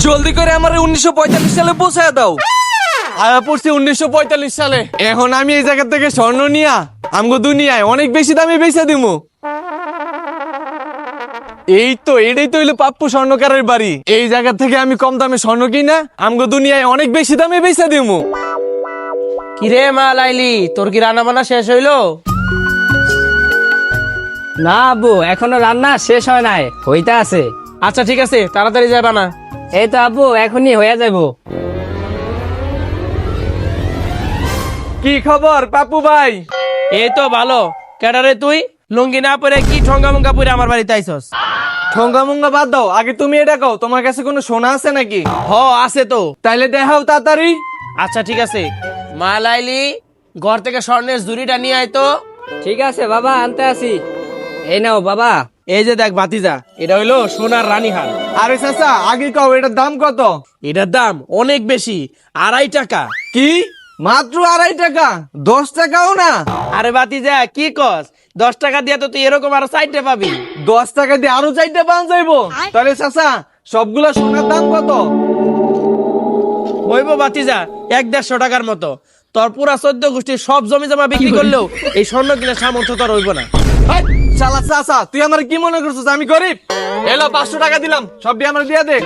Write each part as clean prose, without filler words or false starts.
জলদি করে আমার 1945 সালে পৌঁছায় দাও। আয়া পড়ছি 1945 সালে। এখন আমি এই জায়গা থেকে স্বর্ণ নিয়া আমগো দুনিয়ায় অনেক বেশি দামে বেচা দিমু। এই তো এটাই তো হইলো পাপ্পু স্বর্ণকারের বাড়ি। এই জায়গা থেকে আমি কম দামে স্বর্ণ কিনা আমগো দুনিয়ায় অনেক বেশি দামে বেচা দিমু। কিরে মা লাইলি, তোর কি রান্না বান্না শেষ হইলো? না আব্বু, এখনো রান্না শেষ হয় নাই, হইতে আছে। আচ্ছা ঠিক আছে, তাড়াতাড়ি যাবা না। এই তো আব্বু, এখনই হয়ে যাবো। কি খবর পাপ্পু ভাই? এই তো ভালো। কেডারে তুই লুঙ্গি না পরে কি ঠঙ্গা মঙ্গা পরে আমার বাড়িতে আইছস? ঠঙ্গা মুঙ্গা বাদ দাও, আগে তুমি এটা কও তোমার কাছে কোনো সোনা আছে নাকি? হ আছে তো। তাইলে দেখাও তাড়াতাড়ি। আচ্ছা ঠিক আছে, মা লাইলি ঘর থেকে স্বর্ণের ঝুড়িটা নিয়ে আয় তো। ঠিক আছে বাবা, আনতে আসি। এই নাও বাবা। এই যে দেখ ভাতিজা, এটা হইলো সোনার রানীহার। আরে চাচা আগে কও এটার দাম কত? এটার দাম অনেক বেশি, 2.5 টাকা। কি মাত্র 2.5 টাকা? 10 টাকাও না? আরে ভাতিজা কি কস, 10 টাকা দিয়ে তো তুই এরকম আরো 4টে পাবি। 10 টাকা দিয়ে আরো 4টা পান যাইবো? তাহলে চাচা সবগুলা সোনার দাম কত? হইব ভাতিজা 1-150 টাকার মতো। তোর পুরা 14 গোষ্ঠীর সব জমি জমা বিক্রি করলেও এই স্বর্ণ কিনার সামর্থ্য তোর হইব না। হাই, শালা চাচা তুই আমার কি মনে করছিস আমি গরিব? এলো 500 টাকা দিলাম, সব দিয়ে আমার দিয়ে দে।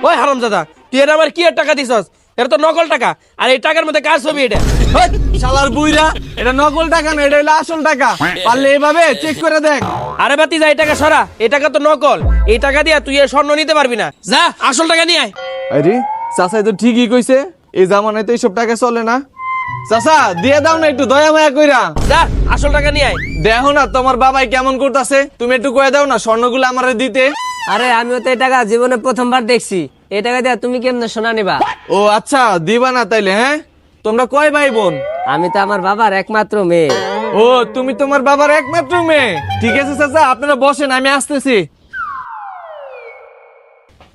ওই হারামজাদা, তুই এর আমার কি এর টাকা দিছস? এটা তো নকল টাকা। আর এই টাকার মধ্যে কার ছবি এটা? হাই, শালার বুইরা, এটা নকল টাকা না, এটা হলো আসল টাকা। পারলে এভাবে চেক করে দেখ। আরে ভাতিজা এই টাকা সরা, এই টাকা তো নকল। এই টাকা দিয়া তুই এই স্বর্ণ নিতে পারবি না। যা আসল টাকা নিয়ে আয়। আরে চাচা তো ঠিকই কইছে, এই জামানায় তো এইসব টাকা চলে না। চাচা দিয়ে দাও না, একটু দয়া মায়া কইরা। যা আসল টাকা নিয়ে আয়। দেখো না তোমার বাবাই কেমন করতেছে, তুমি একটু কয়ে দাও না স্বর্ণগুলো আমারে দিতে। আরে আমিও তো এই টাকা জীবনে প্রথমবার দেখছি। এই টাকা দিয়ে তুমি কেমনে সোনা নিবা? ও আচ্ছা, দিবা না তাইলে? হ্যাঁ, তোমরা কয় ভাই বোন? আমি তো আমার বাবার একমাত্র মেয়ে। ও তুমি তোমার বাবার একমাত্র মেয়ে? ঠিক আছে চাচা, আপনারা বসেন, আমি আসতেছি।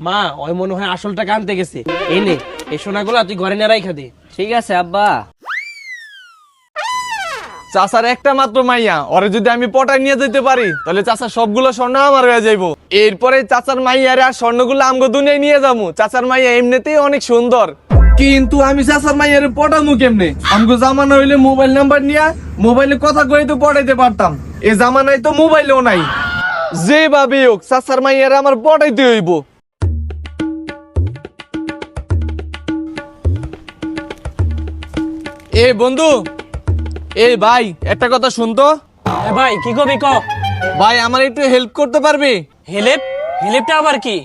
মা ওই মনে হয় আসল টাকা আনতে গেছে। এই নে, এই সোনাগুলা তুই ঘরে নিয়ে রাইখা দে। ঠিক আছে আব্বা। চাচার একটা মাত্র মাইয়া, ওরে যদি আমি পটায় নিয়ে যেতে পারি তাহলে চাচা সবগুলো স্বর্ণ আমার হয়ে যাইবো। এরপরে চাচার মাইয়ারে আর স্বর্ণগুলো আমগো দুনিয়ায় নিয়ে যাবো। চাচার মাইয়া এমনিতেই অনেক সুন্দর, কিন্তু আমি চাচার মাইয়ারে পটামু কেমনে? আমগো জামানা হইলে মোবাইল নাম্বার নিয়া মোবাইলে কথা কই তো পটাইতে পারতাম। এই জামানায় তো মোবাইলও নাই। যেভাবে হোক চাচার মাইয়ারে আমার পটাইতে হইব। এ বন্ধু, এই ভাই একটা কথা শুনতো। ভাই কি কবি ক। ভাই আমার একটু হেল্প করতে পারবি? হেলেপ? হেলেপটা আবার কি?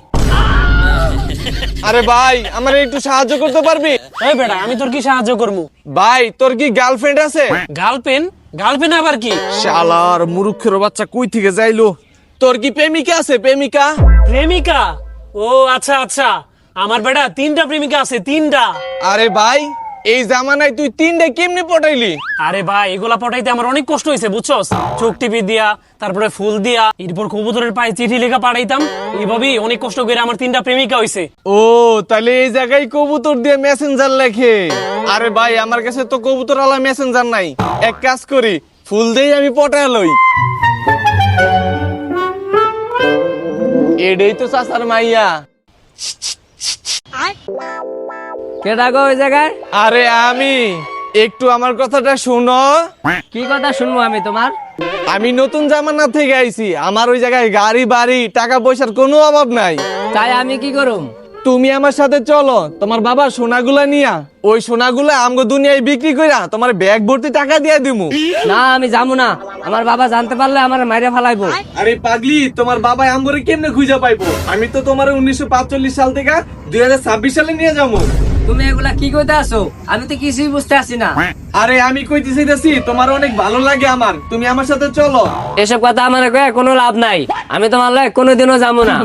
আরে ভাই আমার একটু সাহায্য করতে পারবি? এই বেটা, আমি তোর কি সাহায্য করবো? ভাই তোর কি গার্লফ্রেন্ড আছে? গার্লফ্রেন্ড? গার্লফ্রেন্ড আবার কি? শালার মুরুক্ষের বাচ্চা কই থেকে যাইলো। তোর কি প্রেমিকা আছে? প্রেমিকা? প্রেমিকা? ও আচ্ছা আচ্ছা, আমার বেটা 3টা প্রেমিকা আছে, 3টা। আরে ভাই এই জামানায় তুই 3টা কেমনে পটাইলি? আরে ভাই এগুলা পটাইতে আমার অনেক কষ্ট হয়েছে বুঝছস। চোখ টিপি দিয়া, তারপরে ফুল দিয়া, এরপর কবুতরের পায়ে চিঠি লেখা পাঠাইতাম। এইভাবেই অনেক কষ্ট করে আমার 3টা প্রেমিকা হইছে। ও তাহলে এই জায়গায় কবুতর দিয়ে মেসেঞ্জার লেখে? আরে ভাই আমার কাছে তো কবুতর আলা মেসেঞ্জার নাই। এক কাজ করি, ফুল দেই আমি পটায় লই। এডেই তো চাচার মাইয়া। কেডা গো ওই জায়গায়? আরে আমি, একটু আমার কথাটা শুনো। কি কথা শুনবো আমি তোমার? আমি নতুন জামানা থেকে আইছি, আমার ওই জায়গায় গাড়ি বাড়ি টাকা পয়সার কোনো অভাব নাই। তাই আমি কি করুম? তুমি আমার সাথে চলো, তোমার বাবার সোনাগুলা নিয়া ওই সোনাগুলা আমগো দুনিয়ায় বিক্রি কইরা তোমার ব্যাগ ভর্তি টাকা দিয়ে দিমু। না আমি যাবো না, আমার বাবা জানতে পারলে আমার মাইরে ফালাইবো। আরে পাগলি, তোমার বাবা আমগরে কেমনে খুঁজে পাইবো? আমি তো তোমার 1945 সাল থেকে 2026 সালে নিয়ে যাবো। তুমি এগুলা কি কইতে আসো? আমি তো কিছুই বুঝতে আসি না। আরে আমি কইতে চাইতেছি তোমার অনেক ভালো লাগে আমার, তুমি আমার সাথে চলো। এসব কথা আমার কয়ে কোনো লাভ নাই, আমি তোমার লয় কোনোদিনও যাবো না।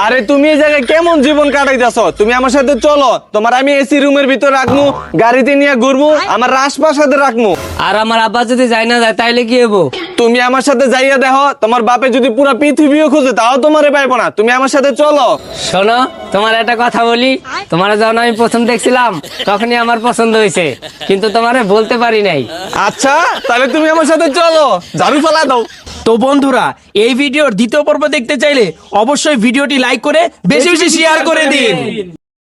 আরে তুমি এই জায়গায় কেমন জীবন কাটাইতেছো? তুমি আমার সাথে চলো, তোমার আমি এসি রুমের ভিতর রাখবো, গাড়িতে নিয়ে ঘুরবো, আমার রাজপ্রাসাদে রাখবো। আর আমার আব্বা যদি যাই না যায় তাইলে কি হবো? তুমি আমার সাথে যাইয়া দেখো, তোমার বাপে যদি পুরো পৃথিবীও খুঁজে তাও তোমারে পাইবো না। তুমি আমার সাথে চলো। শোনো, তোমার একটা কথা বলি, তোমার যখন আমি প্রথম দেখছিলাম তখনই আমার পছন্দ হয়েছে, কিন্তু তোমারে বলতে পারি নাই। আচ্ছা তাহলে তুমি আমার সাথে চলো, ঝাড়ু ফেলা দাও। তো বন্ধুরা, এই ভিডিওর দ্বিতীয় পর্ব দেখতে চাইলে অবশ্যই ভিডিওটি লাইক করে বেশি বেশি শেয়ার করে দিন।